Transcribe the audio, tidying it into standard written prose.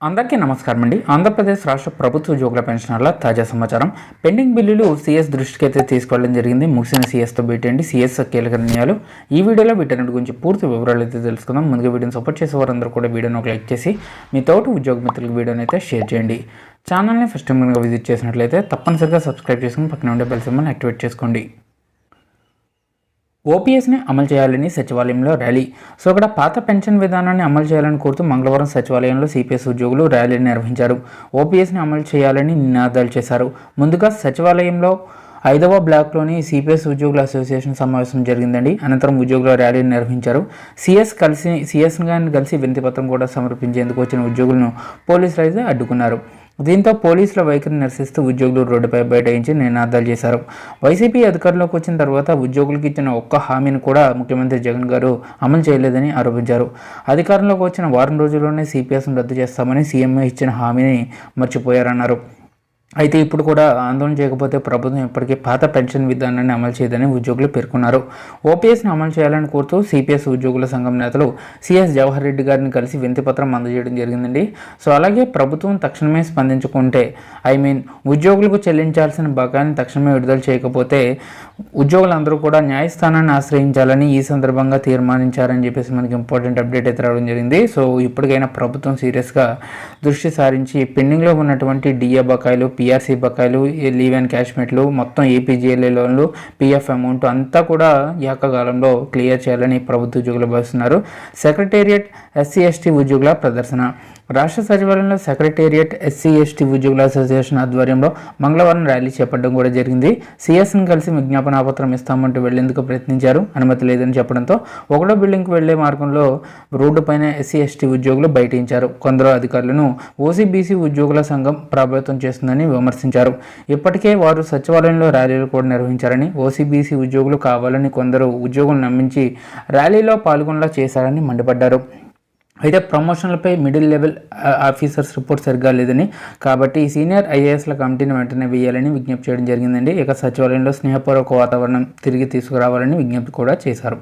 అందరికీ నమస్కారం అండి. ఆంధ్రప్రదేశ్ రాష్ట్ర ప్రభుత్వ ఉద్యోగుల పెన్షనర్ల తాజా సమాచారం. పెండింగ్ బిల్లులు సీఎస్ దృష్టికి అయితే తీసుకెళ్లడం జరిగింది. ముగిసిన సీఎస్తో భేటీ అండి. సీఎస్ కీలక నిర్ణయాలు ఈ వీడియోలో వీటన్నిటి గురించి పూర్తి వివరాలు అయితే తెలుసుకుందాం. ముందుగా వీడియోని సపోర్ట్ చేసే వారందరూ కూడా వీడియోని ఒక లైక్ చేసి మీ తోటి ఉద్యోగ మిత్రులకు వీడియోని అయితే షేర్ చేయండి. ఛానల్ని ఫస్ట్ టైం కనుక విజిట్ చేసినట్లయితే తప్పనిసరిగా సబ్స్క్రైబ్ చేసుకుని పక్కన ఉండే బెల్ సింబల్ని యాక్టివేట్ చేసుకోండి. ఓపీఎస్ని అమలు చేయాలని సచివాలయంలో ర్యాలీ. సో ఇక్కడ పాత పెన్షన్ విధానాన్ని అమలు చేయాలని కోరుతూ మంగళవారం సచివాలయంలో సిపిఎస్ ఉద్యోగులు ర్యాలీని నిర్వహించారు. ఓపీఎస్ని అమలు చేయాలని నినాదాలు చేశారు. ముందుగా సచివాలయంలో 5వ బ్లాక్లోని సిపిఎస్ ఉద్యోగుల అసోసియేషన్ సమావేశం జరిగిందండి. అనంతరం ఉద్యోగుల ర్యాలీని నిర్వహించారు. సిఎస్ గారిని కలిసి వినతిపత్రం కూడా సమర్పించేందుకు వచ్చిన ఉద్యోగులను పోలీసులు అయితే అడ్డుకున్నారు. దీంతో పోలీసుల వైఖరిని నిరసిస్తూ ఉద్యోగులు రోడ్డుపై బైఠాయించి నినాదాలు చేశారు. వైసీపీ అధికారంలోకి వచ్చిన తర్వాత ఉద్యోగులకు ఇచ్చిన ఒక్క హామీని కూడా ముఖ్యమంత్రి జగన్ గారు అమలు చేయలేదని ఆరోపించారు. అధికారంలోకి వచ్చిన వారం రోజుల్లోనే సిపిఎస్ను రద్దు చేస్తామని సీఎం ఇచ్చిన హామీని మర్చిపోయారన్నారు. అయితే ఇప్పుడు కూడా ఆందోళన చేయకపోతే ప్రభుత్వం ఇప్పటికీ పాత పెన్షన్ విధానాన్ని అమలు చేయదని ఉద్యోగులు పేర్కొన్నారు. ఓపీఎస్ని అమలు చేయాలని కోరుతూ సిపిఎస్ ఉద్యోగుల సంఘం నేతలు సిఎస్ జవహర్ రెడ్డి గారిని కలిసి వినతిపత్రం అందజేయడం జరిగిందండి. సో అలాగే ప్రభుత్వం తక్షణమే స్పందించుకుంటే ఉద్యోగులకు చెల్లించాల్సిన బకాయిని తక్షణమే విడుదల చేయకపోతే ఉద్యోగులందరూ కూడా న్యాయస్థానాన్ని ఆశ్రయించాలని ఈ సందర్భంగా తీర్మానించారని చెప్పేసి మనకి ఇంపార్టెంట్ అప్డేట్ అయితే రావడం జరిగింది. సో ఇప్పటికైనా ప్రభుత్వం సీరియస్గా దృష్టి సారించి పెండింగ్లో ఉన్నటువంటి డిఏ బకాయిలు, పిఆర్సీ బకాయిలు, లీవ్ అండ్ క్యాష్మెట్లు, మొత్తం ఏపీజీఎల్ఏ లోన్లు, పిఎఫ్ అమౌంట్ అంతా కూడా ఏకకాలంలో క్లియర్ చేయాలని ప్రభుత్వ ఉద్యోగులు భావిస్తున్నారు. సెక్రటేరియట్ ఎస్సీ ఎస్టీ ఉద్యోగుల ప్రదర్శన. రాష్ట్ర సచివాలయంలో సెక్రటేరియట్ ఎస్సీ ఎస్టీ ఉద్యోగుల అసోసియేషన్ ఆధ్వర్యంలో మంగళవారం ర్యాలీ చేపట్టడం కూడా జరిగింది. సిఎస్ని కలిసి విజ్ఞాపనాపత్రం ఇస్తామంటూ వెళ్లేందుకు ప్రయత్నించారు. అనుమతి లేదని చెప్పడంతో 1వ బిల్డింగ్కి వెళ్లే మార్గంలో రోడ్డు పైన ఎస్సీ ఎస్టీ ఉద్యోగులు బైఠించారు. కొందరు అధికారులను ఓసీబీసీ ఉద్యోగుల సంఘం ప్రభావితం చేస్తుందని విమర్శించారు. ఇప్పటికే వారు సచివాలయంలో ర్యాలీలు కూడా నిర్వహించారని, ఓసీబీసీ ఉద్యోగులు కావాలని కొందరు ఉద్యోగులు నమ్మించి ర్యాలీలో పాల్గొనేలా చేశారని మండిపడ్డారు. అయితే ప్రమోషన్లపై మిడిల్ లెవెల్ ఆఫీసర్స్ రిపోర్ట్ సరిగ్గా లేదని, కాబట్టి సీనియర్ ఐఏఎస్ల కమిటీని వెంటనే వేయాలని విజ్ఞప్తి చేయడం జరిగిందండి. ఇక సచివాలయంలో స్నేహపూర్వక వాతావరణం తిరిగి తీసుకురావాలని విజ్ఞప్తి కూడా చేశారు.